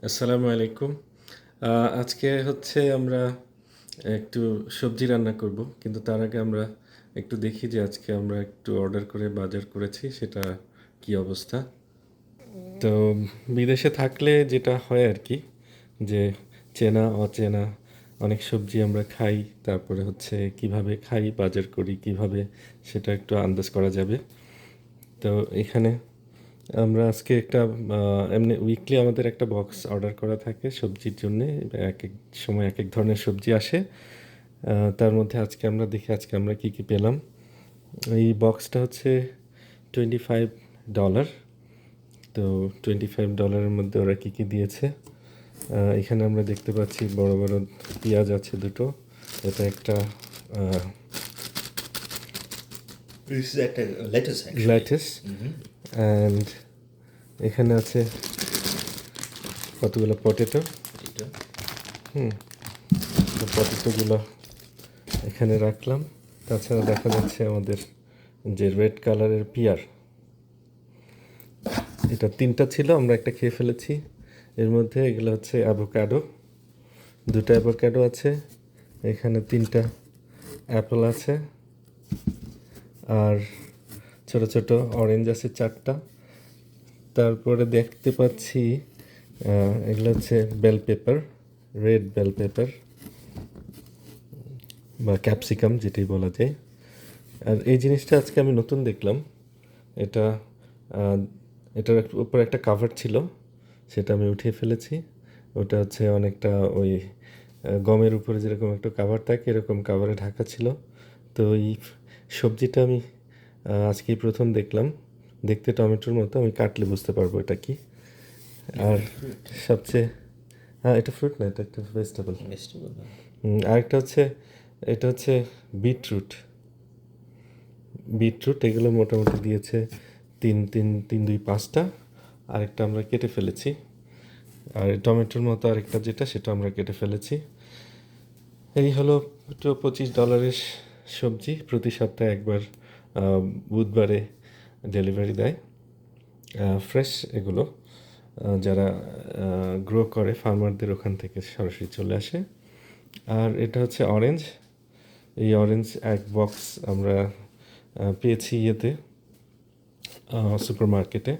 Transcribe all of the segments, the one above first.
আসসালামু আলাইকুম। আজকে হচ্ছে আমরা একটু সবজি রান্না করব। কিন্তু তার আগে আমরা একটু দেখি যে আজকে আমরা একটু অর্ডার করে বাজার করেছি সেটা কি অবস্থা। তো বিদেশে থাকলে যেটা হয় আরকি যে চেনা অচেনা অনেক সবজি আমরা খাই। তারপরে হচ্ছে কিভাবে খাই, বাজার করি কিভাবে সেটা একটু আন্দাজ করা যাবে। তো এখানে আমরা আজকে একটা এমনি উইকলি আমাদের একটা বক্স অর্ডার করা থাকে সবজির জন্যে। এক এক সময় এক এক ধরনের সবজি আসে। তার মধ্যে আজকে আমরা দেখি আজকে আমরা কী কী পেলাম। এই বক্সটা হচ্ছে $25। তো $25 মধ্যে ওরা কী কী দিয়েছে। এখানে আমরা দেখতে পাচ্ছি বড় বড় পেঁয়াজ আছে দুটো। এটা একটা This is at a lettuce actually. Lattice and এখানে আছে কতগুলো পটেটো। Potato. পটেটোগুলো এখানে রাখলাম। তাছাড়া দেখা যাচ্ছে আমাদের যে রেড কালারের পিয়ার, এটা 3টা ছিল, আমরা একটা খেয়ে ফেলেছি। এর মধ্যে এগুলো হচ্ছে অ্যাভোকাডো, 2টা অ্যাভোকাডো আছে। এখানে 3টা অ্যাপেল আছে, আর ছোট ছোট অরেঞ্জ আছে 4টা। তারপরে দেখতে পাচ্ছি এগুলো হচ্ছে bell pepper, red bell pepper বা ক্যাপসিকাম যেটাই বলা যায়। আর এই জিনিসটা আজকে আমি নতুন দেখলাম। এটা আহ, এটার উপর একটা কাভার ছিল, সেটা আমি উঠিয়ে ফেলেছি। ওটা হচ্ছে অনেকটা ওই গমের উপরে যেরকম একটা কাভার থাকে এরকম কাভারে ঢাকা ছিল। তো এই সবজিটা আমি আজকেই প্রথম দেখলাম। দেখতে টমেটোর মতো, আমি কাটলে বুঝতে পারবো এটা কি। আর সবচেয়ে, হ্যাঁ এটা ফ্রুট না, এটা একটা ভেজিটেবল। Vegetable. আরেকটা হচ্ছে, এটা হচ্ছে বিটরুট। বিটরুট এগুলো মোটামুটি দিয়েছে 3, 2, 5টা। আরেকটা আমরা কেটে ফেলেছি। আর টমেটোর মতো আরেকটা যেটা, সেটা আমরা কেটে ফেলেছি। এই হলো $25 সবজি। প্রতি সপ্তাহে একবার বুধবারে ডেলিভারি দেয়। ফ্রেশ এগুলো যারা গ্রো করে ফার্মারদের ওখান থেকে সরাসরি চলে আসে। আর এটা হচ্ছে অরেঞ্জ। এই অরেঞ্জ এক বক্স আমরা পেয়েছি ইয়েতে, সুপার মার্কেটে।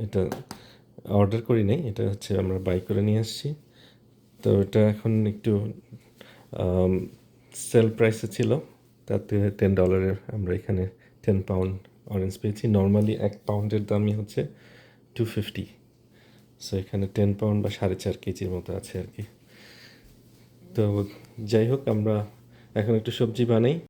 এটা অর্ডার করি নাই, এটা হচ্ছে আমরা বাই করে নিয়ে আসছি। তো এটা এখন একটু সেল প্রাইসে ছিল, তাতে $10 আমরা এখানে 10 পাউন্ড অরেঞ্জ পেয়েছি। নর্মালি 1 পাউন্ডের দামই হচ্ছে 250। সো এখানে 10 পাউন্ড বা 4.5 কেজির মতো আছে আর কি। তো যাই হোক, আমরা এখন একটু সবজি বানাই।